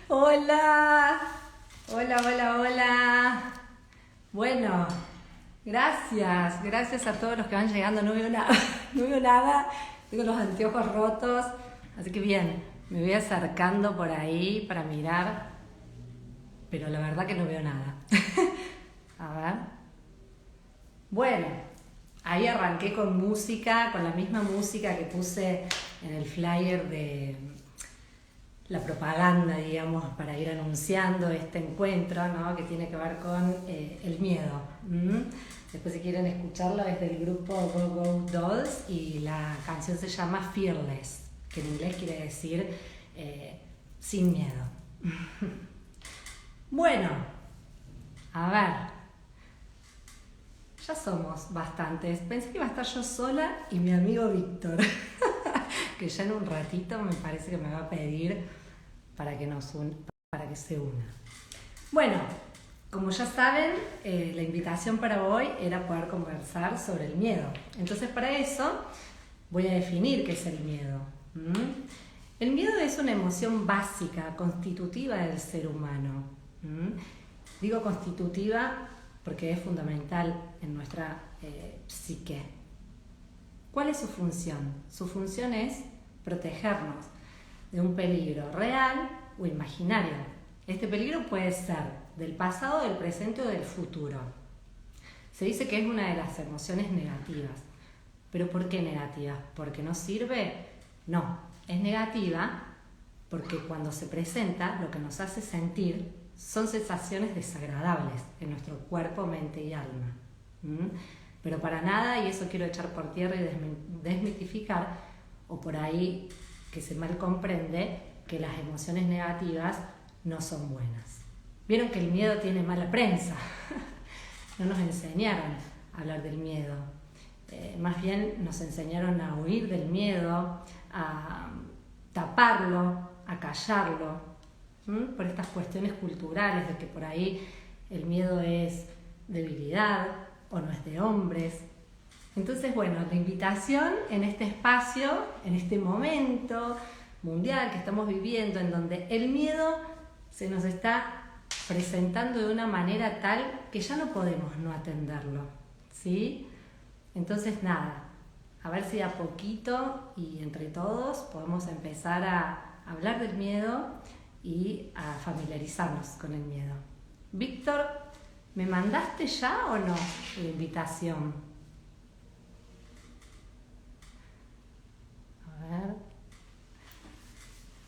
Hola, hola, hola, hola. Bueno, gracias a todos los que van llegando. No veo nada, no veo nada. Tengo los anteojos rotos, así que bien, me voy acercando por ahí para mirar, pero la verdad que no veo nada. A ver. Bueno, ahí arranqué con música, con la misma música que puse en el flyer de la propaganda, digamos, para ir anunciando este encuentro, ¿no? Que tiene que ver con el miedo. ¿Mm? Después, si quieren escucharlo, es del grupo Go Go Dolls y la canción se llama Fearless, que en inglés quiere decir sin miedo. Bueno, a ver, ya somos bastantes. Pensé que iba a estar yo sola y mi amigo Víctor, que ya en un ratito me parece que me va a pedir para que, para que se una. Bueno, como ya saben, la invitación para hoy era poder conversar sobre el miedo. Entonces, para eso voy a definir qué es el miedo. ¿Mm? El miedo es una emoción básica, constitutiva del ser humano. ¿Mm? Digo constitutiva porque es fundamental en nuestra psique. ¿Cuál es su función? Su función es protegernos de un peligro real o imaginario. Este peligro puede ser del pasado, del presente o del futuro. Se dice que es una de las emociones negativas. ¿Pero por qué negativa? ¿Porque no sirve? No, es negativa porque cuando se presenta lo que nos hace sentir son sensaciones desagradables en nuestro cuerpo, mente y alma. ¿Mm? Pero para nada, y eso quiero echar por tierra y desmitificar, o por ahí que se mal comprende, que las emociones negativas no son buenas. Vieron que el miedo tiene mala prensa. No nos enseñaron a hablar del miedo. Más bien nos enseñaron a huir del miedo, a taparlo, a callarlo, por estas cuestiones culturales de que por ahí el miedo es debilidad o no es de hombres. Entonces, bueno, la invitación en este espacio, en este momento mundial que estamos viviendo, en donde el miedo se nos está presentando de una manera tal que ya no podemos no atenderlo, ¿sí? Entonces, nada, a ver si a poquito y entre todos podemos empezar a hablar del miedo y a familiarizarnos con el miedo. Víctor, ¿me mandaste ya o no la invitación? A ver.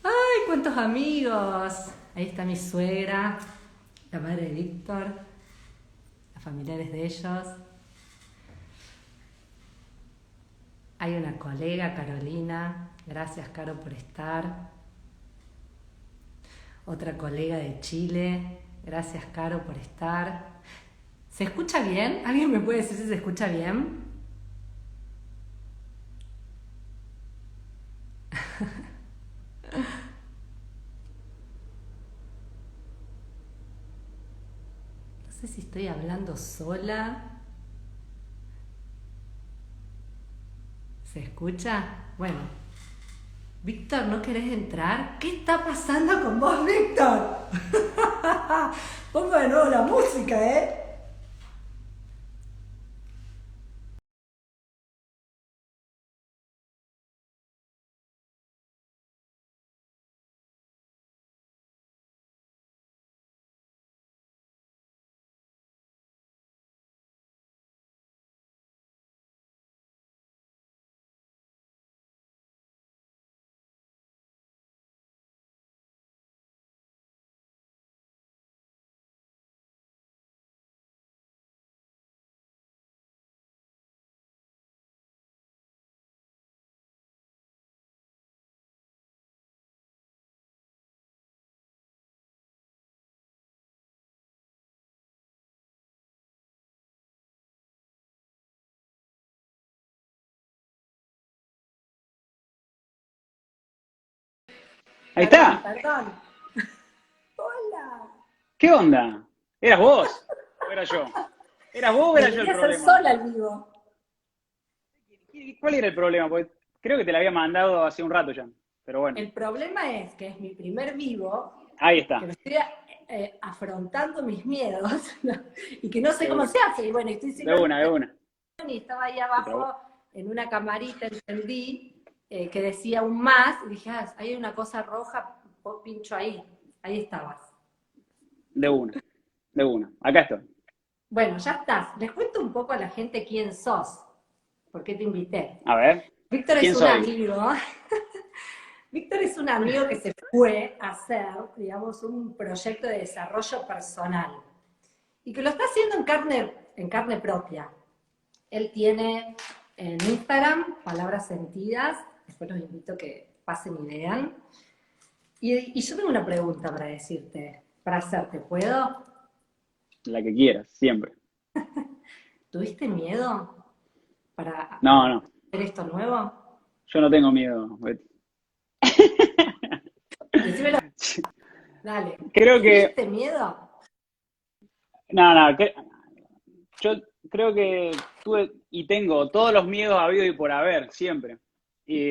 ¡Ay, cuántos amigos! Ahí está mi suegra, la madre de Víctor, los familiares de ellos. Hay una colega, Carolina. Gracias, Caro, por estar. Otra colega de Chile. Gracias, Caro, por estar. ¿Se escucha bien? ¿Alguien me puede decir si se escucha bien? No sé si estoy hablando sola. ¿Se escucha? Bueno. Víctor, ¿no querés entrar? ¿Qué está pasando con vos, Víctor? Pongo de nuevo la música, ¿eh? Ahí Perdón, está. perdón. Hola. ¿Qué onda? ¿Eras vos? ¿O era yo? ¿Eras vos o era yo el Debería ser problema? sola el vivo. ¿Cuál era el problema? Porque creo que te la había mandado hace un rato ya. Pero bueno. El problema es que es mi primer vivo Ahí que está. me estoy afrontando mis miedos, ¿no? Y que no sé De cómo una, se hace. Y bueno, estoy de siguiendo una, de una. y estaba ahí Pero abajo en una camarita, entendí que decía un más, y dije, ah, hay una cosa roja, pincho ahí. Ahí estabas. de una, de una. Acá estoy. Bueno, ya estás. Les cuento un poco a la gente quién sos, por qué te invité. A ver, Víctor es ¿quién un soy? amigo. Víctor es un amigo que se fue a hacer, digamos, un proyecto de desarrollo personal y que lo está haciendo en carne propia. Él tiene en Instagram Palabras Sentidas, después los invito a que pasen y vean. Y yo tengo una pregunta para decirte, para hacerte, ¿puedo? La que quieras, siempre. ¿Tuviste miedo para No, no, hacer esto nuevo? yo no tengo miedo, Betty. Decímelo, dale. Creo que, ¿Tuviste miedo? no, no, yo creo que tuve y tengo todos los miedos habidos y por haber, siempre. Y,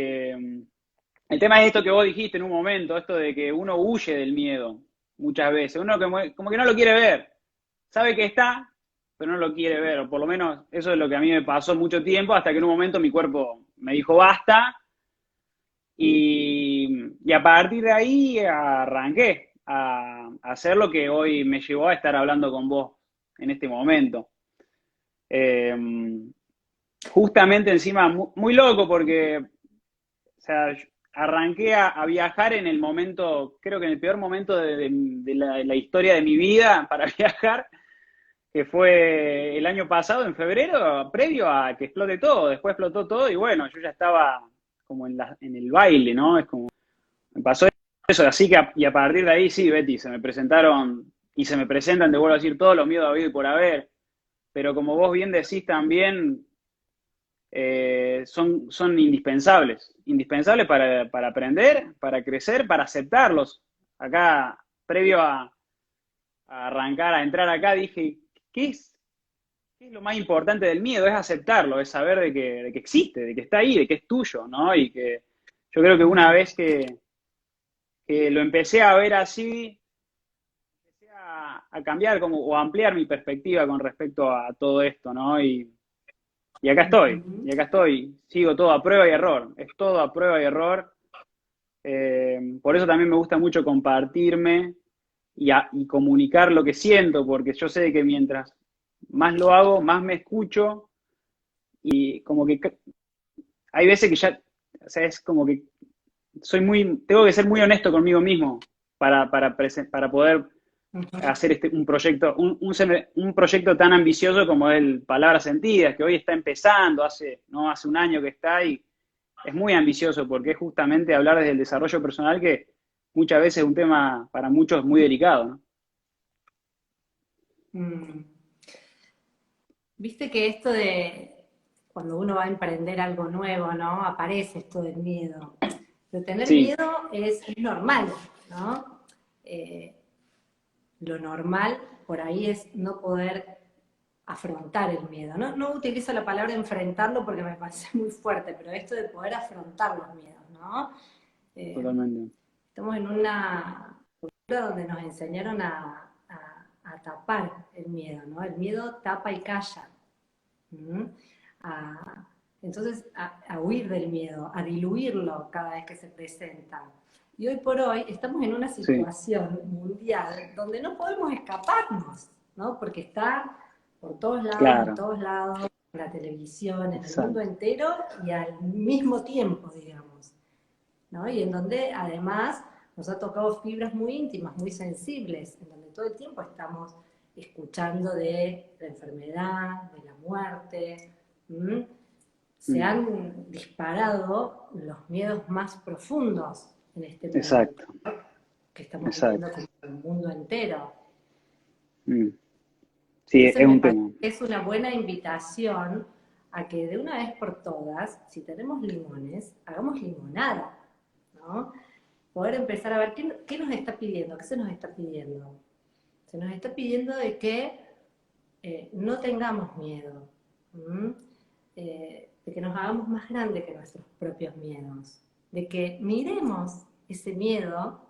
el tema es esto que vos dijiste en un momento, esto de que uno huye del miedo muchas veces, uno como que no lo quiere ver, sabe que está, pero no lo quiere ver, o por lo menos eso es lo que a mí me pasó mucho tiempo, hasta que en un momento mi cuerpo me dijo basta, y a partir de ahí arranqué a hacer lo que hoy me llevó a estar hablando con vos en este momento. Eh, Justamente encima, muy loco porque, o sea, arranqué a viajar en el momento, creo que en el peor momento de la historia de mi vida para viajar, que fue el año pasado, en febrero, previo a que explote todo. Después explotó todo y bueno, yo ya estaba como en el baile, ¿no? Es como, me pasó eso, así que y a partir de ahí sí, Betty, se me presentaron y se me presentan, te vuelvo a decir, todos los miedos habidos y por haber, pero como vos bien decís también, son indispensables, indispensables para aprender, para crecer, para aceptarlos. Acá, previo a arrancar, a entrar acá, dije, ¿qué es lo más importante del miedo? Es aceptarlo, es saber de que existe, de que está ahí, de que es tuyo, ¿no? Y que yo creo que una vez que lo empecé a ver así, empecé a cambiar como, o a ampliar mi perspectiva con respecto a todo esto, ¿no? Y acá estoy, sigo todo a prueba y error, es todo a prueba y error. Por eso también me gusta mucho compartirme y comunicar lo que siento, porque yo sé que mientras más lo hago, más me escucho y como que hay veces que ya, o sea, es como que tengo que ser muy honesto conmigo mismo para poder hacer un proyecto, un proyecto tan ambicioso como el Palabras Sentidas, que hoy está empezando, hace un año que está y es muy ambicioso porque es justamente hablar desde el desarrollo personal que muchas veces es un tema para muchos muy delicado, ¿no? Mm. Viste que esto de cuando uno va a emprender algo nuevo, ¿no? Aparece esto del miedo. Pero tener Sí, miedo es normal, ¿no? Eh, lo normal por ahí es no poder afrontar el miedo. No, no utilizo la palabra enfrentarlo porque me parece muy fuerte, pero esto de poder afrontar los miedos, ¿no? Eh, totalmente. Estamos en una cultura donde nos enseñaron a tapar el miedo, ¿no? El miedo tapa y calla. ¿Mm? A- entonces, a huir del miedo, a diluirlo cada vez que se presenta. Y hoy por hoy estamos en una Sí, situación mundial donde no podemos escaparnos, ¿no? Porque está por en claro, todos lados, en la televisión, en el mundo exacto. entero y al mismo tiempo, digamos, ¿no? Y en donde además nos ha tocado fibras muy íntimas, muy sensibles, en donde todo el tiempo estamos escuchando de la enfermedad, de la muerte. ¿Mm? Se Mm, han disparado los miedos más profundos en este mundo exacto, que estamos viviendo exacto. como el mundo entero. Mm, sí, Entonces es me un parece tema. que es una buena invitación a que de una vez por todas, si tenemos limones, hagamos limonada, ¿no? Poder empezar a ver qué nos está pidiendo, qué se nos está pidiendo. Se nos está pidiendo de que no tengamos miedo, de que nos hagamos más grandes que nuestros propios miedos, de que miremos ese miedo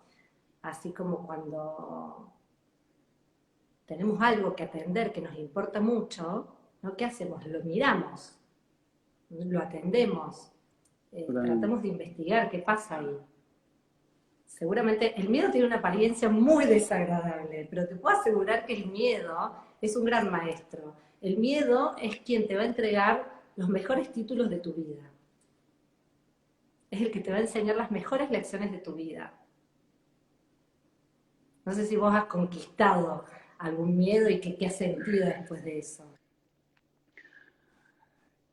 así como cuando tenemos algo que atender que nos importa mucho, ¿no? ¿Qué hacemos? Lo miramos, lo atendemos, Totalmente. tratamos de investigar qué pasa ahí. Seguramente el miedo tiene una apariencia muy desagradable, pero te puedo asegurar que el miedo es un gran maestro. El miedo es quien te va a entregar los mejores títulos de tu vida. Es el que te va a enseñar las mejores lecciones de tu vida. No sé si vos has conquistado algún miedo y qué has sentido después de eso.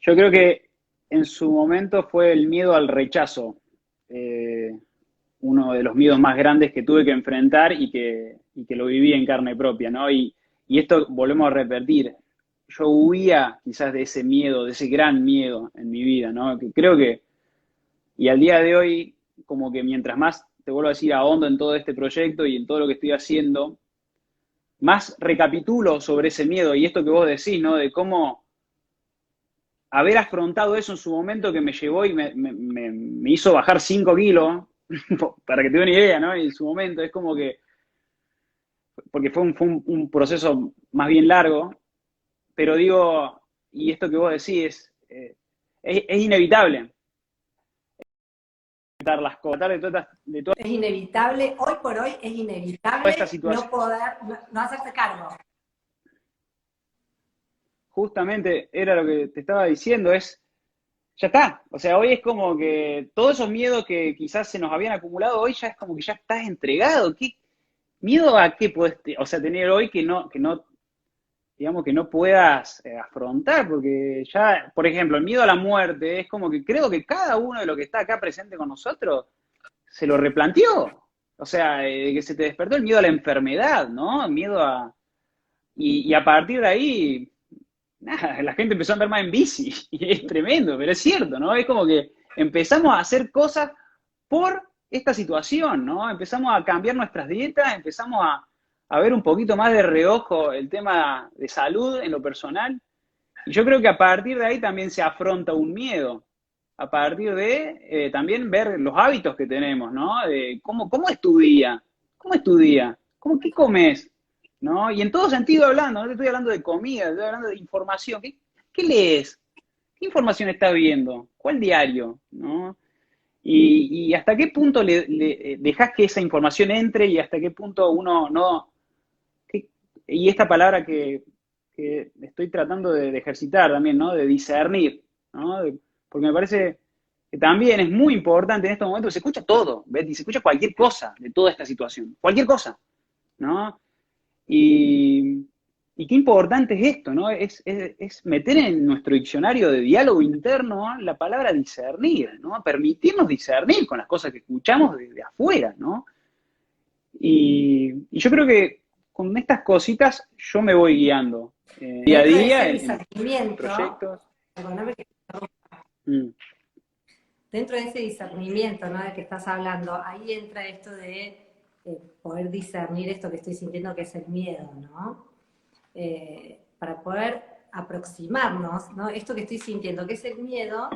Yo creo que en su momento fue el miedo al rechazo, eh, uno de los miedos más grandes que tuve que enfrentar y que lo viví en carne propia, ¿no? Y esto volvemos a repetir, yo huía quizás de ese miedo, de ese gran miedo en mi vida, ¿no? Que creo que, y al día de hoy, como que mientras más, te vuelvo a decir, ahondo en todo este proyecto y en todo lo que estoy haciendo, más recapitulo sobre ese miedo y esto que vos decís, ¿no? De cómo haber afrontado eso en su momento que me llevó y me hizo bajar 5 kilos, para que te dé una idea, ¿no? En su momento es como que, porque fue un proceso más bien largo, pero digo, y esto que vos decís, es inevitable tratar las cosas, tratar de toda Es inevitable, hoy por hoy es esta inevitable no situación. poder, no hacerse cargo. Justamente era lo que te estaba diciendo, ya está. O sea, hoy es como que todos esos miedos que quizás se nos habían acumulado, hoy ya es como que ya estás entregado. ¿Qué miedo a qué puedes, o sea, tener hoy que no, digamos, que no puedas afrontar? Porque ya, por ejemplo, el miedo a la muerte es como que creo que cada uno de los que está acá presente con nosotros se lo replanteó. O sea, que se te despertó el miedo a la enfermedad, ¿no? Miedo a... Y a partir de ahí, nada, la gente empezó a andar más en bici, y es tremendo, pero es cierto, ¿no? Es como que empezamos a hacer cosas por esta situación, ¿no? Empezamos a cambiar nuestras dietas, empezamos a ver un poquito más de reojo el tema de salud en lo personal, y yo creo que a partir de ahí también se afronta un miedo, a partir de también ver los hábitos que tenemos, ¿no? De cómo es tu día, cómo es tu día, qué comes, ¿no? Y en todo sentido hablando, no te estoy hablando de comida, estoy hablando de información. ¿Qué lees? ¿Qué información estás viendo? ¿Cuál diario? ¿No? Y hasta qué punto dejas que esa información entre y hasta qué punto uno no... y esta palabra que estoy tratando de ejercitar también, ¿no? De discernir, ¿no? Porque me parece que también es muy importante en estos momentos, se escucha todo, ¿ves? Y se escucha cualquier cosa de toda esta situación, cualquier cosa, ¿no? Y, y qué importante es esto, ¿no? Es meter en nuestro diccionario de diálogo interno, ¿no?, la palabra discernir, ¿no? Permitirnos discernir con las cosas que escuchamos desde afuera, ¿no? Y yo creo que con estas cositas yo me voy guiando día a Dentro de ese día en discernimiento, proyectos. perdóname Mm, dentro de ese discernimiento, ¿no? De que estás hablando, ahí entra esto de poder discernir esto que estoy sintiendo que es el miedo, ¿no? Para poder aproximarnos, ¿no? Esto que estoy sintiendo que es el miedo,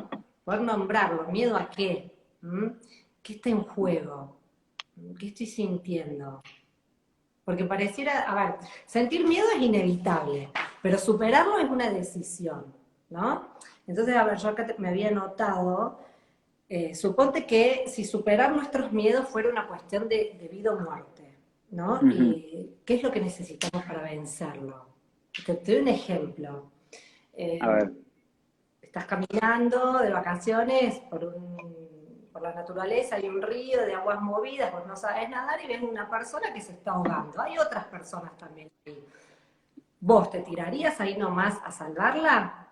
poder nombrarlo. ¿Miedo a qué? ¿Mm? ¿Qué está en juego? ¿Qué estoy sintiendo? Porque pareciera, a ver, sentir miedo es inevitable, pero superarlo es una decisión, ¿no? Entonces, a ver, yo acá me había notado, suponte que si superar nuestros miedos fuera una cuestión de vida o muerte, ¿no? ujú. ¿Y qué es lo que necesitamos para vencerlo? Te doy un ejemplo. A Eh, ver, Estás caminando de vacaciones por la naturaleza, hay un río de aguas movidas, vos no sabes nadar y ves una persona que se está ahogando. Hay otras personas también ahí. ¿Vos te tirarías ahí nomás a salvarla?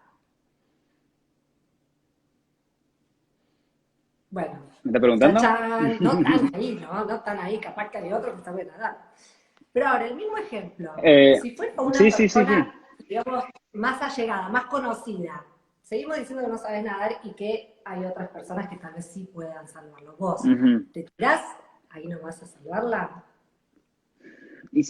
Bueno, ¿me está preguntando? chachán, no tan ahí, ¿no? No tan ahí, capaz que hay otro que sabe nadar. Pero ahora, el mismo ejemplo, Eh, si fuera una sí, sí, sí, sí. persona, digamos, más allegada, más conocida, seguimos diciendo que no sabes nadar y que hay otras personas que tal vez sí puedan salvarlo. ¿Vos Ujú. te tirás? ¿Ahí no vas a salvarla? Y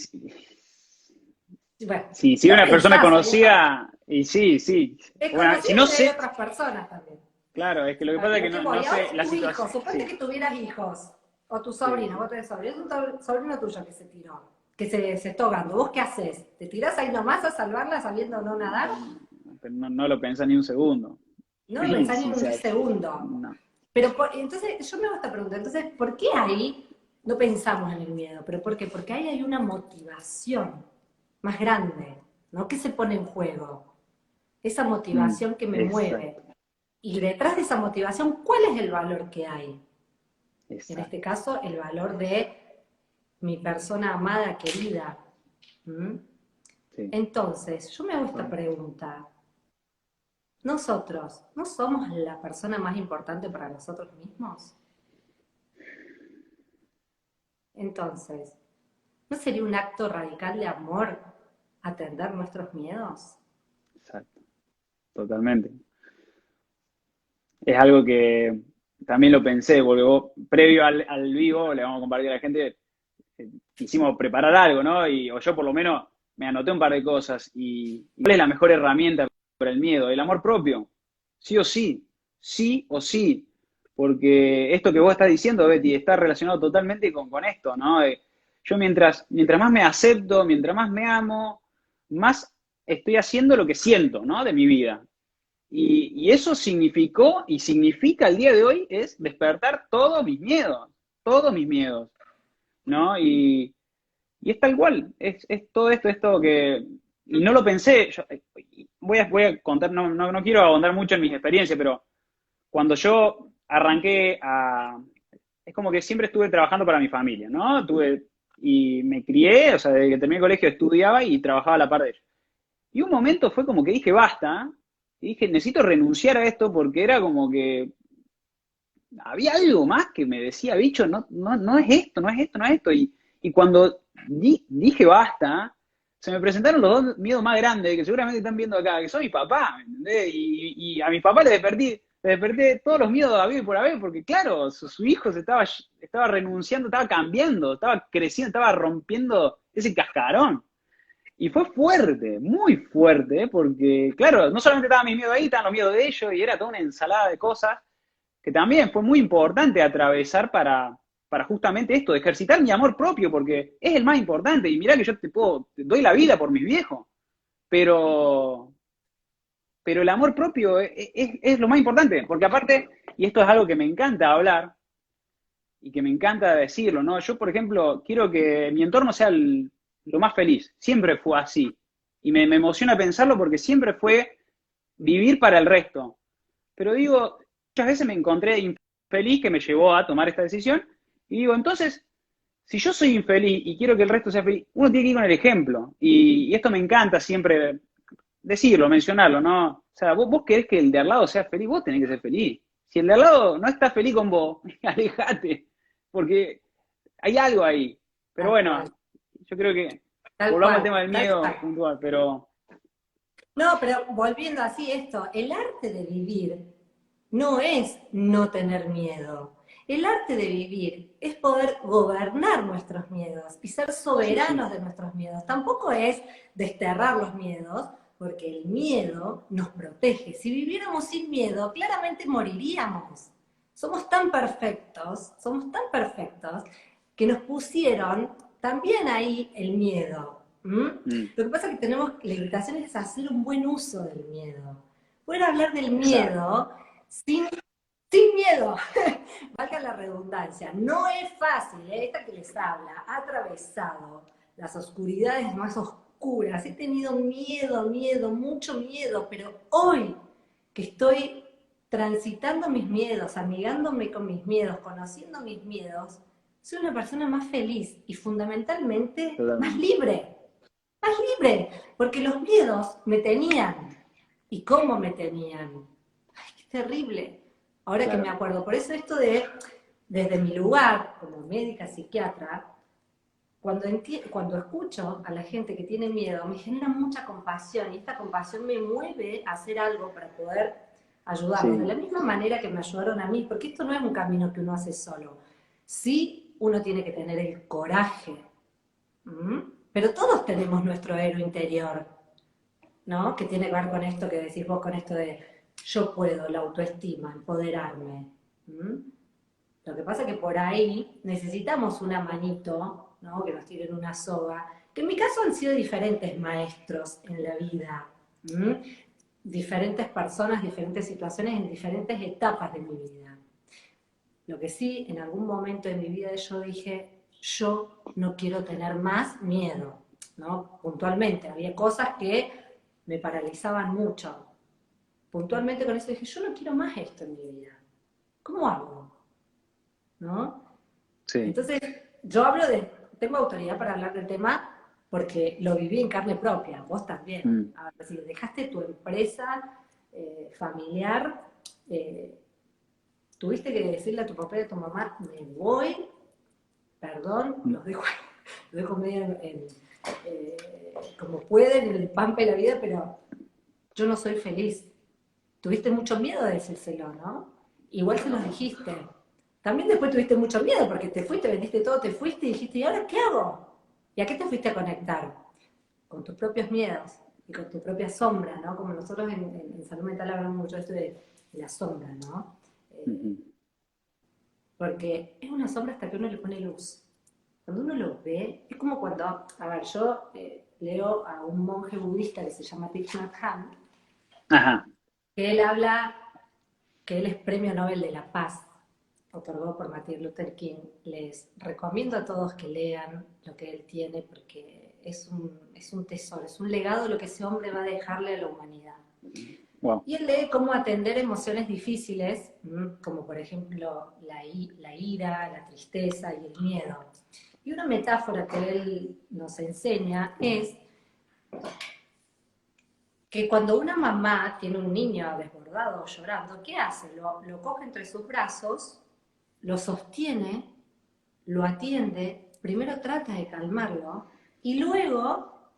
Bueno, si ya una persona pensás, hay otras, conocida, y sí, sí. es Bueno, si conocida no y hay sé, otras personas también. claro, es que lo que A pasa es que lo que no, voy, no ahora sé es la tu hijo, situación. suponte Sí, que tuvieras hijos. O tu Sí, sobrino, sí. vos tenés sobrino, es un sobrino tuyo que se tiró, que se está ahogando. ¿Vos qué haces? ¿Te tirás ahí nomás a salvarla sabiendo no nadar? Pero no lo pensé ni un segundo. No lo Y pensás ni sí, o un sea, segundo. no. Pero entonces yo me hago esta pregunta, entonces, ¿por qué ahí no pensamos en el miedo? ¿Pero por qué? Porque ahí hay una motivación más grande, ¿no? ¿Qué se pone en juego? Esa Mm, motivación que me mueve. exacto, Y detrás de esa motivación, ¿cuál es el valor que hay? En este exacto. caso, el valor de mi persona amada, querida. ¿Mm? Sí. Entonces, yo me hago esta Bueno, pregunta. ¿Nosotros no somos la persona más importante para nosotros mismos? Entonces, ¿no sería un acto radical de amor atender nuestros miedos? exacto, totalmente. Es algo que también lo pensé, porque previo al vivo, le vamos a compartir a la gente, quisimos preparar algo, ¿no? O yo por lo menos me anoté un par de cosas. ¿Y cuál es la mejor herramienta para el miedo? El amor propio. Sí o sí. Sí o sí. Porque esto que vos estás diciendo, Betty, está relacionado totalmente con esto, ¿no? Yo mientras más me acepto, mientras más me amo, más estoy haciendo lo que siento, ¿no? De mi vida. Y eso significó y significa al día de hoy es despertar todos mis miedos, ¿no? Y es tal cual, es todo esto que, y no lo pensé, voy a contar, no quiero ahondar mucho en mis experiencias, pero cuando yo arranqué es como que siempre estuve trabajando para mi familia, ¿no? Y me crié, o sea, desde que terminé el colegio estudiaba y trabajaba a la par de ellos. Y un momento fue como que dije, basta, y dije, necesito renunciar a esto porque era como que había algo más que me decía, bicho, no es esto, no es esto, no es esto. Y cuando dije basta, se me presentaron los dos miedos más grandes que seguramente están viendo acá, que son mi papá, ¿me entendés? Y a mi papá le desperté todos los miedos a vivir por haber, porque claro, su hijo estaba renunciando, estaba cambiando, estaba creciendo, estaba rompiendo ese cascarón. Y fue fuerte, muy fuerte, porque claro, no solamente estaba mi miedo ahí, estaban los miedos de ellos, y era toda una ensalada de cosas que también fue muy importante atravesar para justamente esto, de ejercitar mi amor propio, porque es el más importante. Y mirá que yo te doy la vida por mis viejos, pero, pero el amor propio es lo más importante, porque aparte, y esto es algo que me encanta hablar y que me encanta decirlo, ¿no? Yo, por ejemplo, quiero que mi entorno sea lo más feliz, siempre fue así. Y me emociona pensarlo porque siempre fue vivir para el resto. Pero digo, muchas veces me encontré infeliz que me llevó a tomar esta decisión. Y digo, entonces, si yo soy infeliz y quiero que el resto sea feliz, uno tiene que ir con el ejemplo. Y esto me encanta siempre decirlo, mencionarlo, ¿no? O sea, vos querés que el de al lado sea feliz, vos tenés que ser feliz. Si el de al lado no está feliz con vos, alejate, porque hay algo ahí. Pero Tal cual, bueno, yo creo que tal volvamos al cual, tema del tal miedo cual. puntual, pero No, pero volviendo así esto, el arte de vivir no es no tener miedo. El arte de vivir es poder gobernar nuestros miedos y ser sí, sí, soberanos de nuestros miedos. Tampoco es desterrar los miedos, porque el miedo nos protege. Si viviéramos sin miedo, claramente moriríamos. Somos tan perfectos, que nos pusieron también ahí el miedo. ¿M? mm, Lo que pasa es que tenemos, la invitación es hacer un buen uso del miedo. Poder hablar del exacto, miedo sin miedo, valga la redundancia. No es fácil, esta que les habla, ha atravesado las oscuridades más oscuras, he tenido miedo, mucho miedo, pero hoy que estoy transitando mis miedos, amigándome con mis miedos, conociendo mis miedos, soy una persona más feliz y fundamentalmente totalmente. más libre, porque los miedos me tenían. ¿Y cómo me tenían? Ay, qué terrible. Ahora que me Claro, acuerdo, por eso esto de, desde mi lugar como médica psiquiatra, cuando escucho a la gente que tiene miedo, me genera mucha compasión y esta compasión me mueve a hacer algo para poder ayudarlos. De sí, la misma manera que me ayudaron a mí, porque esto no es un camino que uno hace solo. Sí, uno tiene que tener el coraje. ¿M? Pero todos tenemos nuestro héroe interior, ¿no? Que tiene que ver con esto que decís vos, con esto de yo puedo, la autoestima, empoderarme. ¿M? Lo que pasa es que por ahí necesitamos una manito, ¿no? Que nos tiren una soga, que en mi caso han sido diferentes maestros en la vida, ¿m? Diferentes personas, diferentes situaciones en diferentes etapas de mi vida. Lo que sí, en algún momento de mi vida yo dije, yo no quiero tener más miedo, ¿no? Puntualmente, había cosas que me paralizaban mucho. Puntualmente con eso dije, yo no quiero más esto en mi vida. ¿Cómo hago? ¿No? Sí. Entonces, yo tengo autoridad para hablar del tema porque lo viví en carne propia, vos también. Mm. A ver, si dejaste tu empresa familiar, eh, tuviste que decirle a tu papá y a tu mamá, me voy, perdón, Mm. los dejo medio como pueden, en el pampa de la vida, pero yo no soy feliz. Tuviste mucho miedo de decírselo, ¿no? Igual se los dijiste. También después tuviste mucho miedo porque te fuiste, vendiste todo, te fuiste y dijiste, ¿y ahora qué hago? ¿Y a qué te fuiste a conectar? Con tus propios miedos y con tu propia sombra, ¿no? Como nosotros en salud mental hablamos mucho de esto de la sombra, ¿no? Ujú. Porque es una sombra hasta que uno le pone luz. Cuando uno lo ve, es como cuando, a ver, yo leo a un monje budista que se llama Thich Nhat Hanh, Ajá. que él habla que él es Premio Nobel de la Paz, otorgado por Martin Luther King. Les recomiendo a todos que lean lo que él tiene porque es un tesoro, es un legado lo que ese hombre va a dejarle a la humanidad. Wow. Y él lee cómo atender emociones difíciles, como por ejemplo la ira, la tristeza y el miedo. Y una metáfora que él nos enseña es que cuando una mamá tiene un niño desbordado o llorando, ¿qué hace? Lo coge entre sus brazos, lo sostiene, lo atiende, primero trata de calmarlo y luego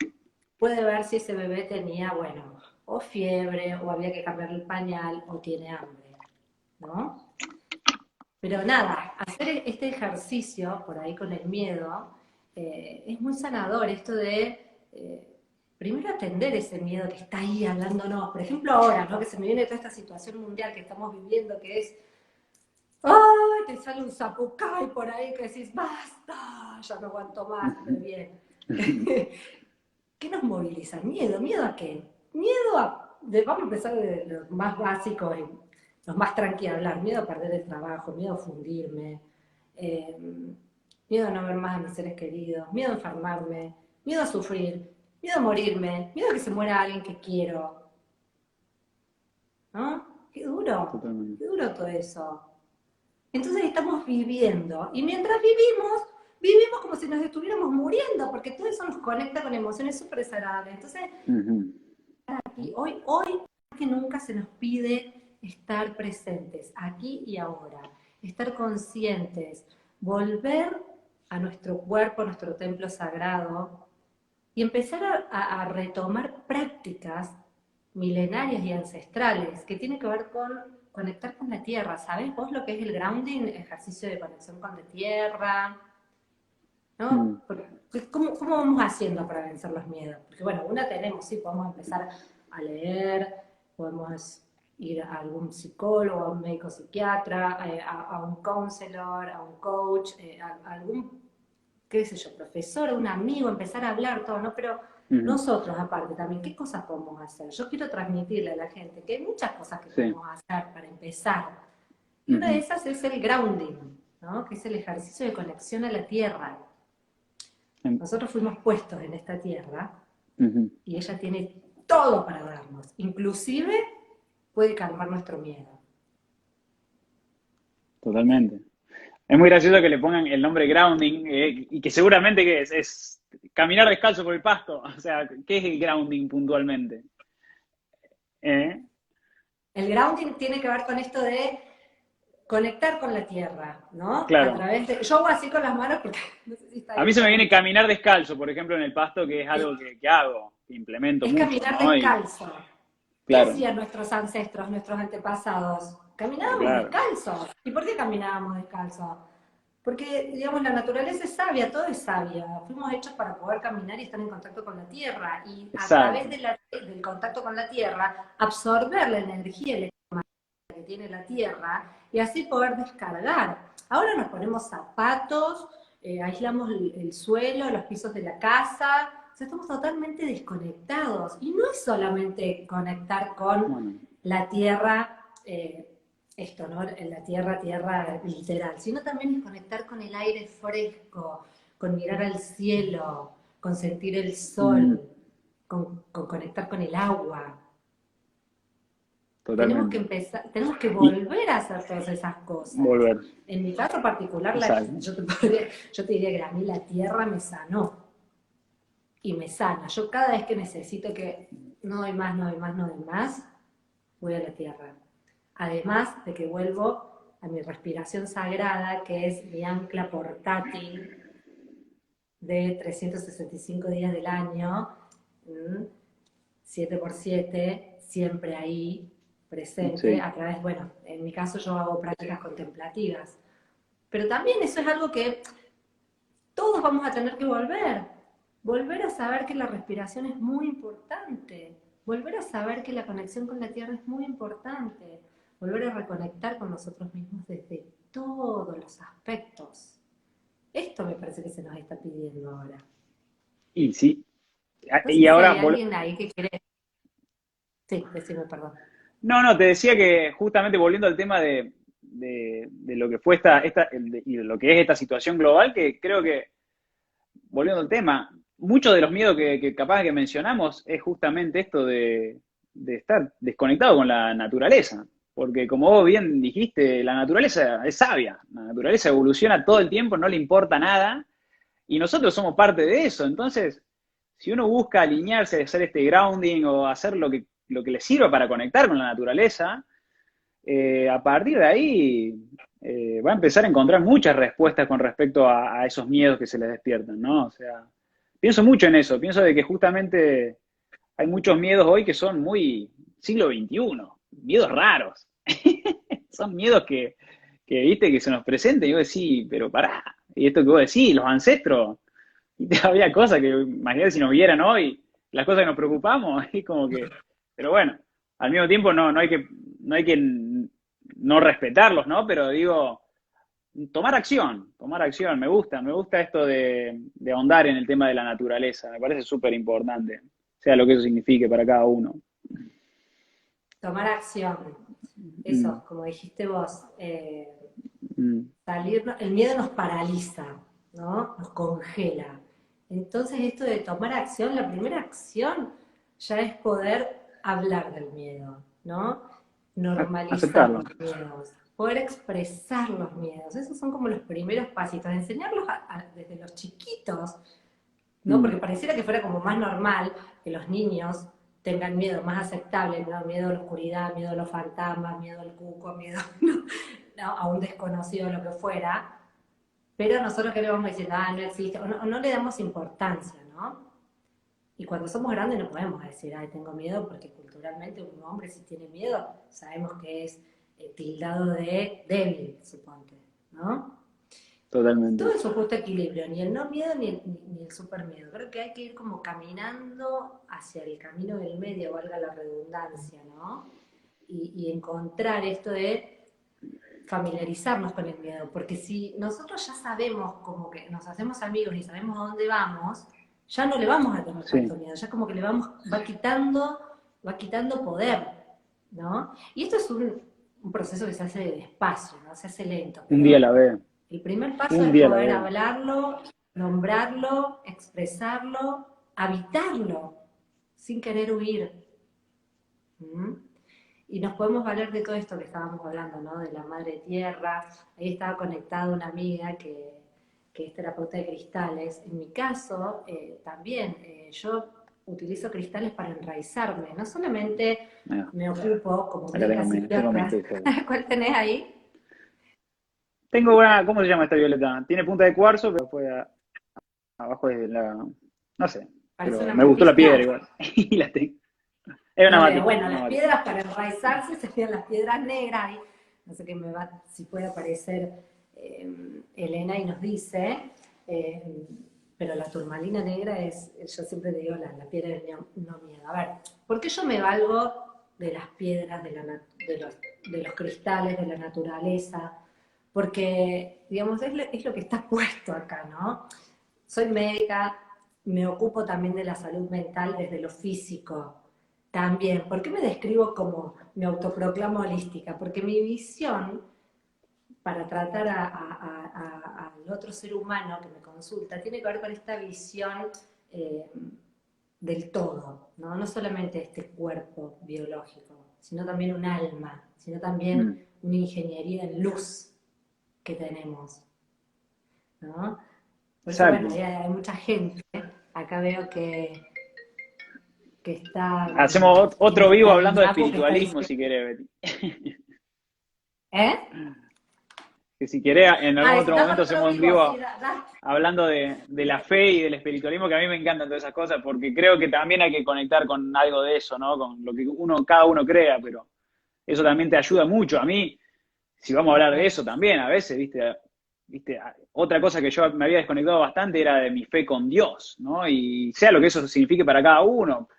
puede ver si ese bebé tenía, bueno, o fiebre, o había que cambiarle el pañal, o tiene hambre, ¿no? Pero nada, hacer este ejercicio por ahí con el miedo es muy sanador, esto de primero atender ese miedo que está ahí hablándonos. Por ejemplo, ahora, ¿no? Que se me viene toda esta situación mundial que estamos viviendo, que es, ¡ay! Te sale un zapucay por ahí que decís, ¡basta! Ya no aguanto más, pero bien. ¿Qué nos moviliza? Miedo. ¿Miedo a qué? Miedo vamos a empezar de los más básicos y los más tranquilos a hablar. Miedo a perder el trabajo, miedo a fundirme, eh, miedo a no ver más a mis seres queridos, miedo a enfermarme, miedo a sufrir, miedo a morirme, miedo a que se muera alguien que quiero. ¿No? Totalmente. qué duro todo eso. Entonces estamos viviendo, y mientras vivimos, vivimos como si nos estuviéramos muriendo, porque todo eso nos conecta con emociones súper desagradables. Entonces, Ujú. y hoy más que nunca se nos pide estar presentes, aquí y ahora, estar conscientes, volver a nuestro cuerpo, a nuestro templo sagrado, y empezar a retomar prácticas milenarias y ancestrales que tienen que ver con conectar con la tierra. ¿Sabés vos lo que es el grounding, ejercicio de conexión con la tierra? Mm. ¿No? ¿Cómo vamos haciendo para vencer los miedos? Porque bueno, una tenemos, sí, podemos empezar a leer, podemos ir a algún psicólogo, a un médico psiquiatra, a un counselor, a un coach, a algún, qué sé yo, profesor, un amigo, empezar a hablar todo, ¿no? Pero Ujú. nosotros aparte también, ¿qué cosas podemos hacer? Yo quiero transmitirle a la gente que hay muchas cosas que Sí. podemos hacer para empezar. Y una de Ujú. esas es el grounding, ¿no? Que es el ejercicio de conexión a la tierra. Em. Nosotros fuimos puestos en esta tierra Ujú. y ella tiene todo para darnos, inclusive puede calmar nuestro miedo. Totalmente. Es muy gracioso que le pongan el nombre grounding y que seguramente que es caminar descalzo por el pasto. O sea, ¿qué es el grounding puntualmente? ¿Eh? El grounding tiene que ver con esto de conectar con la tierra, ¿no? A Claro. través de, yo hago así con las manos porque no sé si está A ahí, mí se me pero viene caminar descalzo, por ejemplo, en el pasto, que es algo que hago, que implemento es mucho, caminar ¿no? Y descalzo. ¿Qué claro, hacían nuestros ancestros, nuestros antepasados? Caminábamos claro, descalzos. ¿Y por qué caminábamos descalzos? Porque, digamos, la naturaleza es sabia, todo es sabia. Fuimos hechos para poder caminar y estar en contacto con la tierra. Y a través exacto. del contacto con la tierra, absorber la energía que tiene la tierra y así poder descargar. Ahora nos ponemos zapatos, aislamos el suelo, los pisos de la casa, o sea, estamos totalmente desconectados. Y no es solamente conectar con Bueno, la tierra, esto, ¿no? La tierra, tierra literal, sino también es conectar con el aire fresco, con mirar al cielo, con sentir el mm, sol, con conectar con el agua. Tenemos que totalmente. empezar, tenemos que Y volver a hacer todas esas cosas. volver, En mi caso particular, exacto. yo te diría que a mí la tierra me sanó y me sana. Yo cada vez que necesito que no doy más, no doy más, no doy más, voy a la tierra. Además de que vuelvo a mi respiración sagrada, que es mi ancla portátil de 365 días del año, 7 por 7 siempre ahí, presente, Sí, a través, bueno, en mi caso yo hago prácticas contemplativas, pero también eso es algo que todos vamos a tener que volver a saber que la respiración es muy importante, volver a saber que la conexión con la tierra es muy importante, volver a reconectar con nosotros mismos desde todos los aspectos. Esto me parece que se nos está pidiendo ahora. y sí. No Y sé si ahora, hay alguien ahí que quiere... Sí, decime, perdón. no, no, te decía que justamente volviendo al tema de lo que fue y de lo que es esta situación global, que creo que, volviendo al tema, muchos de los miedos que capaz que mencionamos es justamente esto de estar desconectado con la naturaleza. Porque como vos bien dijiste, la naturaleza es sabia, la naturaleza evoluciona todo el tiempo, no le importa nada, y nosotros somos parte de eso. Entonces, si uno busca alinearse, hacer este grounding o hacer lo que le sirva para conectar con la naturaleza, a partir de ahí va a empezar a encontrar muchas respuestas con respecto a esos miedos que se les despiertan, ¿no? O sea, pienso mucho en eso, pienso de que justamente hay muchos miedos hoy que son muy siglo XXI, miedos raros. Son miedos viste, que se nos presentan y vos decís, pero pará, y esto que vos decís, los ancestros, y había cosas que, imagínate si nos vieran hoy, las cosas que nos preocupamos, es como que, pero bueno, al mismo tiempo no hay que no respetarlos, ¿no? Pero digo, tomar acción, me gusta esto de ahondar en el tema de la naturaleza, me parece súper importante, sea lo que eso signifique para cada uno. Tomar acción. Mm, Eso, como dijiste vos, mm, el miedo nos paraliza, ¿no? Nos congela. Entonces esto de tomar acción, la primera acción ya es poder hablar del miedo, ¿no? Normalizar aceptarlo. los miedos, poder expresar los miedos. Esos son como los primeros pasitos, enseñarlos desde los chiquitos, ¿no? Porque Mm, pareciera que fuera como más normal que los niños tengan miedo, más aceptable, ¿no? Miedo a la oscuridad, miedo a los fantasmas, miedo al cuco, miedo ¿no? A un desconocido, lo que fuera, pero nosotros que le vamos diciendo, no existe, o no le damos importancia, ¿no? Y cuando somos grandes no podemos decir, ay, tengo miedo, porque culturalmente un hombre si tiene miedo, sabemos que es tildado de débil, suponte, ¿no? Todo totalmente. en su justo equilibrio, ni el no miedo ni el super miedo. Creo que hay que ir como caminando hacia el camino del medio, valga la redundancia, ¿no? Y encontrar esto de familiarizarnos con el miedo, porque si nosotros ya sabemos, como que nos hacemos amigos y sabemos a dónde vamos, ya no le vamos a tener tanto Sí, miedo, ya como que le vamos, va quitando poder, ¿no? Y esto es un proceso que se hace despacio, ¿no? Se hace lento, un día a pero la vez, el primer paso un es día a la poder vez. hablarlo, nombrarlo, expresarlo, habitarlo, sin querer huir. ¿Mm? Y nos podemos valer de todo esto que estábamos hablando, ¿no? De la madre tierra. Ahí estaba conectada una amiga que es terapeuta de cristales. En mi caso, también, yo utilizo cristales para enraizarme. No solamente Mira, me ocupo, como acá tengo miles y tengo mi otras. cristal. ¿Cuál tenés ahí? Tengo una, ¿cómo se llama esta violeta? Tiene punta de cuarzo, pero después abajo es no sé, Parece pero una me gustó la piedra amatista. igual. Y la tengo. Es una No veo. matista, Bueno, una las matista. piedras para enraizarse serían las piedras negras. Ahí. No sé qué si puede aparecer Elena y nos dice. eh, pero la turmalina negra es, yo siempre digo, la piedra del no miedo. A ver, ¿por qué yo me valgo de las piedras de de los cristales, de la naturaleza, porque, digamos, es lo que está puesto acá, ¿no? Soy médica, me ocupo también de la salud mental desde lo físico. También, ¿por qué me describo como me autoproclamo holística? Porque mi visión para tratar al otro ser humano que me consulta tiene que ver con esta visión eh, del todo, ¿no? No solamente este cuerpo biológico, sino también un alma, sino Mm, también una ingeniería en luz que tenemos, ¿no? Por eso, bueno, exacto. hay mucha gente, acá veo que está Hacemos en otro vivo esta hablando de línea, que está espiritualismo, diciendo, si querés, Betty. ¿eh? Que si querés, en algún otro Dame momento otro hacemos un vivo, sí, vivo hablando de la fe y del espiritualismo, que a mí me encantan todas esas cosas, porque creo que también hay que conectar con algo de eso, ¿no? Con lo que cada uno crea, pero eso también te ayuda mucho. A mí, si vamos a tal hablar de cual. eso también, a veces, ¿viste? Otra cosa que yo me había desconectado bastante era de mi fe con Dios, ¿no? Y sea lo que eso signifique para cada uno,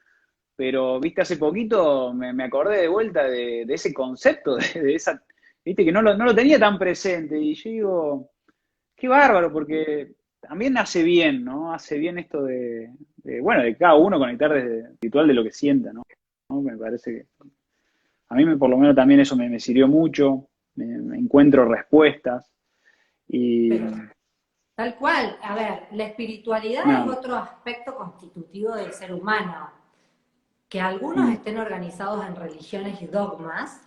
pero, viste, hace poquito me acordé de vuelta de ese concepto, de esa, viste, que no lo tenía tan presente, y yo digo, qué bárbaro, porque también hace bien, ¿no? Hace bien esto bueno, de cada uno conectar desde el ritual de lo que sienta, ¿no? Me parece que a mí por lo menos también eso me sirvió mucho, me encuentro respuestas y Pero tal cual, a ver, la espiritualidad es no, otro aspecto constitutivo del ser humano. Que algunos mm, estén organizados en religiones y dogmas,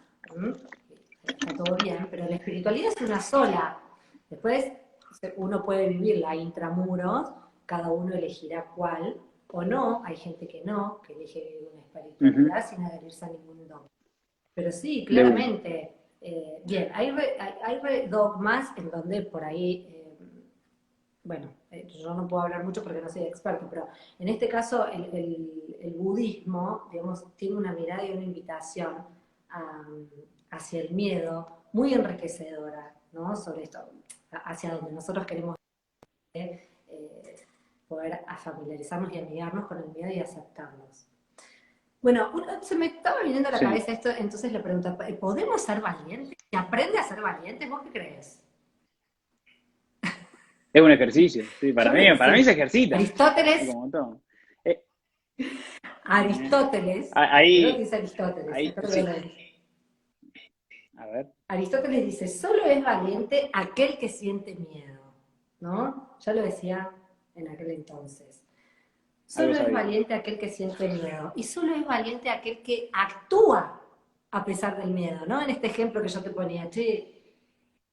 está todo bien, pero la espiritualidad es una sola. Después uno puede vivirla intramuros, cada uno elegirá cuál, o no, hay gente que no, que elige vivir una ujú, espiritualidad sin adherirse a ningún dogma. Pero sí, de una, claramente, bien, hay dogmas en donde por ahí bueno, yo no puedo hablar mucho porque no soy experto, pero en este caso el budismo, digamos, tiene una mirada y una invitación a- hacia el miedo muy enriquecedora, ¿no? Sobre esto, hacia donde nosotros queremos eh, poder familiarizarnos y amigarnos con el miedo y aceptarnos. Bueno, se me estaba viniendo a la sí. cabeza esto, entonces le pregunto, ¿podemos ser valientes? ¿Se aprende a ser valientes? ¿Vos qué crees? Es un ejercicio, sí, Yo creo que para mí se sí. ejercita, Aristóteles como todo. Eh, eh, Aristóteles, creo que ahí, dice Aristóteles, ahí, acá lo voy a sí, leer. a ver, Aristóteles dice, solo es valiente aquel que siente miedo, ¿no? Ya lo decía en aquel entonces. algo Solo es sabía. valiente aquel que siente miedo y solo es valiente aquel que actúa a pesar del miedo, ¿no? En este ejemplo que yo te ponía, che,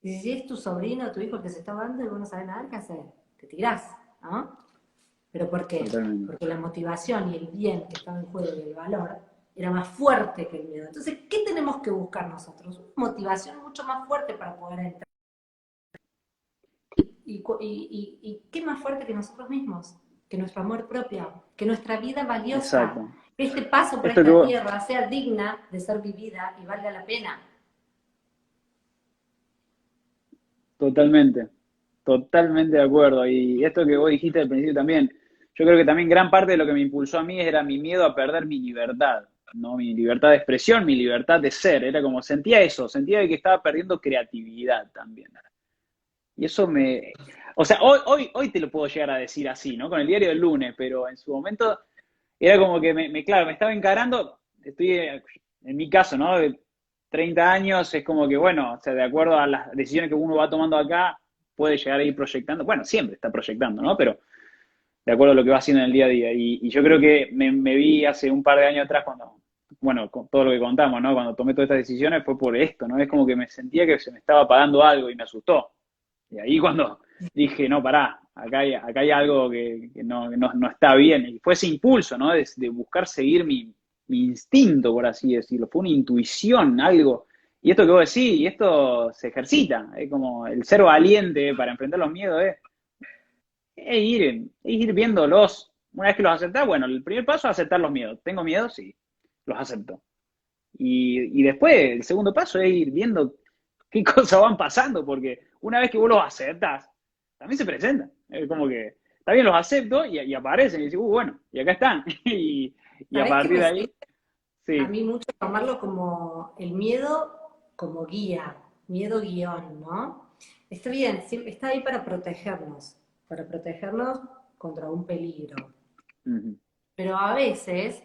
si es tu sobrino o tu hijo el que se está ahogando y vos no sabés nada qué hacer, te tirás, ¿no? ¿Pero por qué? Totalmente. Porque la motivación y el bien que estaba en juego y el valor era más fuerte que el miedo. Entonces, ¿qué tenemos que buscar nosotros? Una motivación mucho más fuerte para poder entrar. ¿Y qué más fuerte que nosotros mismos? Que nuestro amor propio, que nuestra vida valiosa, Exacto. que este paso por Esto que esta vos, tierra sea digna de ser vivida y valga la pena. totalmente, totalmente de acuerdo. Y esto que vos dijiste al principio también, yo creo que también gran parte de lo que me impulsó a mí era mi miedo a perder mi libertad, ¿no? Mi libertad de expresión, mi libertad de ser. Era como sentía eso, sentía que estaba perdiendo creatividad también. Y eso o sea, hoy te lo puedo llegar a decir así, ¿no? Con el diario del lunes, pero en su momento era como que claro, me estaba encarando, estoy, en mi caso, ¿no? De 30 años, es como que, bueno, o sea, de acuerdo a las decisiones que uno va tomando acá, puede llegar a ir proyectando, bueno, siempre está proyectando, ¿no? Pero de acuerdo a lo que va haciendo en el día a día. Y yo creo que me vi hace un par de años atrás cuando, bueno, con todo lo que contamos, ¿no? Cuando tomé todas estas decisiones fue por esto, ¿no? Es como que me sentía que se me estaba apagando algo y me asustó. Y ahí cuando dije, no, pará, acá hay algo que no está bien. Y fue ese impulso, ¿no? De buscar seguir mi instinto, por así decirlo. Fue una intuición, algo. Y esto que vos decís, y esto se ejercita. Es como el ser valiente para enfrentar los miedos, es ir viéndolos. Una vez que los aceptás, bueno, el primer paso es aceptar los miedos. ¿Tengo miedo? Sí, los acepto. Y después, el segundo paso es ir viendo qué cosas van pasando, porque una vez que vos los aceptas, también se presentan. Es como que, está bien, los acepto y aparecen y dices, bueno, y acá están. Y a ¿Sabés qué partir me de sirve ahí, a sí, mí mucho tomarlo como el miedo como guía, miedo guión, ¿no? Está bien, está ahí para protegernos contra un peligro. Ujú. Pero a veces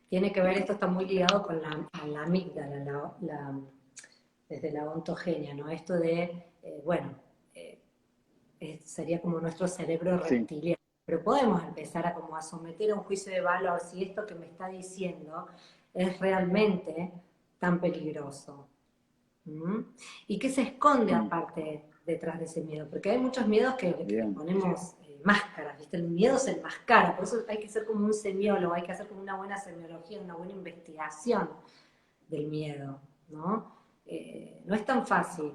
tiene que ver, esto está muy ligado con la amígdala, desde la ontogenia, ¿no? Esto de, bueno, eh, sería como nuestro cerebro Sí. reptiliano. Pero podemos empezar a como a someter a un juicio de valor si esto que me está diciendo es realmente tan peligroso. ¿Mm? ¿Y qué se esconde Mm. aparte detrás de ese miedo? Porque hay muchos miedos que le Bien. ponemos máscaras, ¿viste? El miedo se enmascara, por eso hay que ser como un semiólogo, hay que hacer como una buena semiología, una buena investigación del miedo, ¿no? No es tan fácil,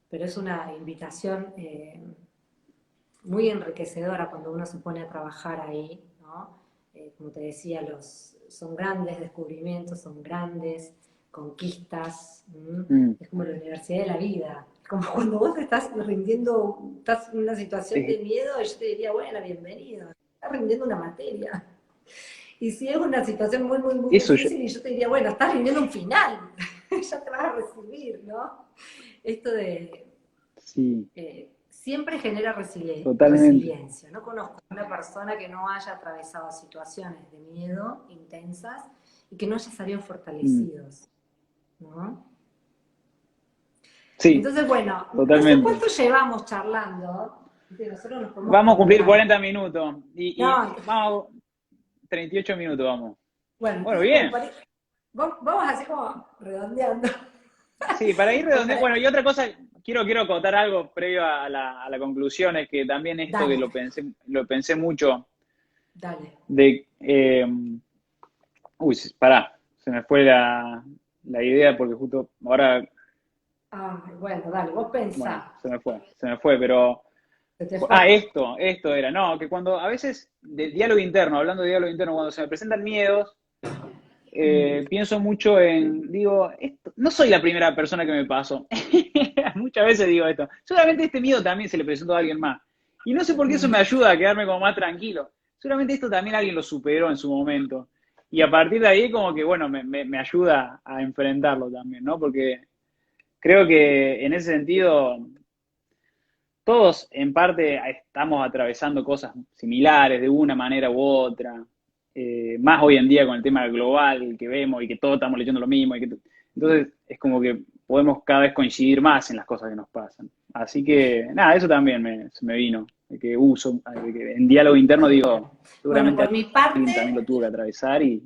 pero es una invitación muy enriquecedora cuando uno se pone a trabajar ahí, ¿no? Como te decía, son grandes descubrimientos, son grandes conquistas, Mm. es como la universidad de la vida, es como cuando vos estás rindiendo, estás en una situación de Eh, miedo, y yo te diría, bueno, bienvenido, estás rindiendo una materia. Y si es una situación muy, muy, muy Eso yo, difícil, y yo te diría, bueno, estás rindiendo un final, ya te vas a recibir, ¿no? Esto de, sí, siempre genera totalmente. resiliencia. No conozco a una persona que no haya atravesado situaciones de miedo intensas y que no haya salido Mm. fortalecidos, ¿no? Sí, Entonces, bueno, no sé totalmente. cuánto llevamos charlando. ¿Viste? Nosotros nos podemos Vamos a cumplir colgar. 40 minutos No, y vamos, 38 minutos vamos. bueno, Bueno, entonces como bien. para vamos así como redondeando. Sí, para ir Como redondeando. Bueno, y otra cosa, quiero acotar algo previo a la conclusión, es que también esto que dale, lo pensé mucho dale. de... uy, pará, se me fue la idea porque justo ahora, Ah, bueno, dale, vos bueno, pensá. se me fue, pero... ¿Se te Ah, fue? esto era, no, que cuando a veces, de diálogo interno, hablando de diálogo interno, cuando se me presentan miedos, pienso mucho en, digo, no soy la primera persona que me pasó. Muchas veces digo esto. Seguramente este miedo también se le presentó a alguien más. Y no sé por qué eso me Mm. ayuda a quedarme como más tranquilo. Seguramente esto también alguien lo superó en su momento. Y a partir de ahí como que, bueno, me ayuda a enfrentarlo también, ¿no? Porque creo que en ese sentido todos en parte estamos atravesando cosas similares de una manera u otra, más hoy en día con el tema global que vemos y que todos estamos leyendo lo mismo. Entonces es como que podemos cada vez coincidir más en las cosas que nos pasan. Así que nada, eso también se me vino, de que uso, de que en diálogo interno Genial. digo, Bueno, seguramente por mi alguien también parte, lo tuvo que atravesar y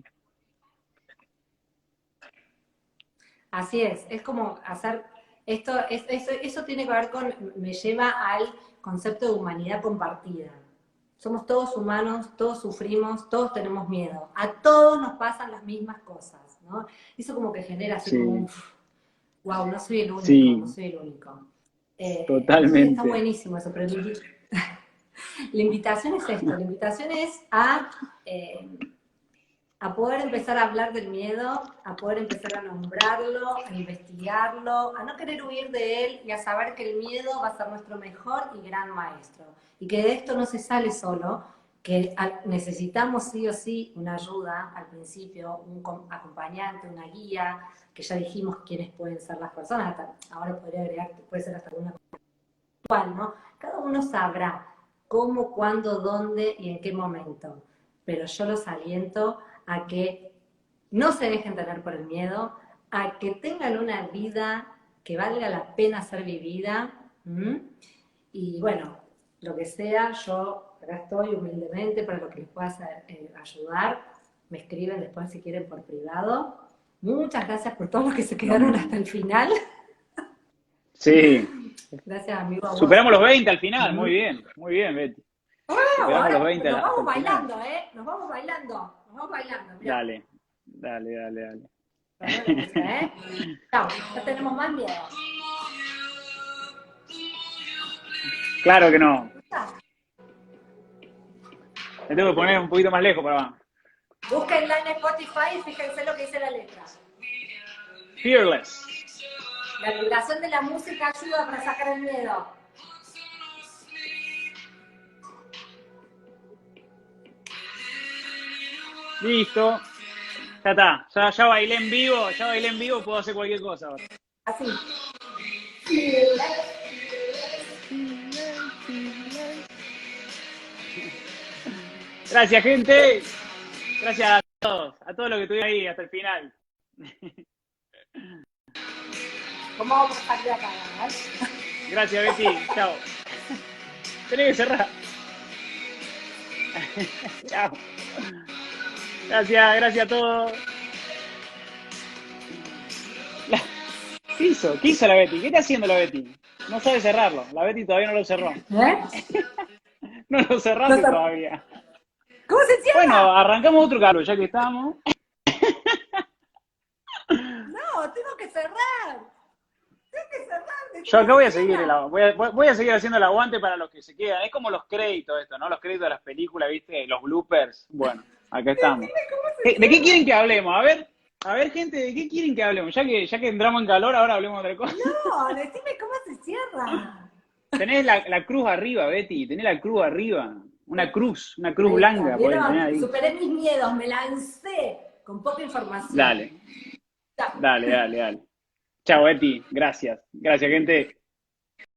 así es como hacer esto, eso tiene que ver con, me lleva al concepto de humanidad compartida. Somos todos humanos, todos sufrimos, todos tenemos miedo, a todos nos pasan las mismas cosas, ¿no? Eso como que genera así como un, sí, wow, no soy el único, no sí, soy el único. Entonces está totalmente. buenísimo eso, pero la invitación es esto, la invitación es a poder empezar a hablar del miedo, a poder empezar a nombrarlo, a investigarlo, a no querer huir de él y a saber que el miedo va a ser nuestro mejor y gran maestro. Y que de esto no se sale solo, que necesitamos sí o sí una ayuda al principio, un acompañante, una guía, que ya dijimos quiénes pueden ser las personas, ahora podría agregar que puede ser hasta una cual, ¿no? Cada uno sabrá cómo, cuándo, dónde y en qué momento. Pero yo los aliento a que no se dejen tener por el miedo, a que tengan una vida que valga la pena ser vivida. ¿M? Y bueno, lo que sea, yo acá estoy humildemente para lo que les pueda ayudar. Me escriben después si quieren por privado. Muchas gracias por todos los que se Lo quedaron hasta mismo. el final. Sí, Gracias, amigo, a vos. superamos los 20 al final, ¿Mm? muy bien, Betty. Wow, Superamos los ahora 20 nos hasta vamos el final. bailando, ¿eh? Nos vamos bailando. Nos vamos bailando, mirá. Dale, dale. Poneme la música, ¿eh? Chao, ya tenemos más miedo. Claro que no. ¿Está? Me tengo que poner un poquito más lejos para... Búsquenla en Spotify y fíjense lo que dice la letra. Fearless. La vibración de la música ayuda para sacar el miedo. Listo. Ya está. Ya bailé en vivo, puedo hacer cualquier cosa ahora. Así. Gracias, gente. Gracias a todos los que estuvieron ahí hasta el final. ¿Cómo vamos a salir acá? Gracias, Betty. Chao. Tenés que cerrar. Chao. Gracias a todos. ¿Qué hizo la Betty? ¿Qué está haciendo la Betty? No sabe cerrarlo. La Betty todavía no lo cerró. No lo cerraste todavía. ¿Cómo se cierra? Bueno, arrancamos otro carro, ya que estamos. No, tengo que cerrar. Yo acá voy a seguir voy a seguir haciendo el aguante para los que se quedan. Es como los créditos esto, ¿no? Los créditos de las películas, ¿viste? Los bloopers. Bueno, acá estamos. ¿De qué quieren que hablemos? A ver, gente, ¿de qué quieren que hablemos? Ya que entramos en calor, ahora hablemos de otra cosa. No, decime cómo se cierra. Tenés la cruz arriba, Betty, tenés la cruz arriba. Una cruz blanca. Superé mis miedos, me lancé con poca información. Dale. Chao, Betty. Gracias. Gracias, gente.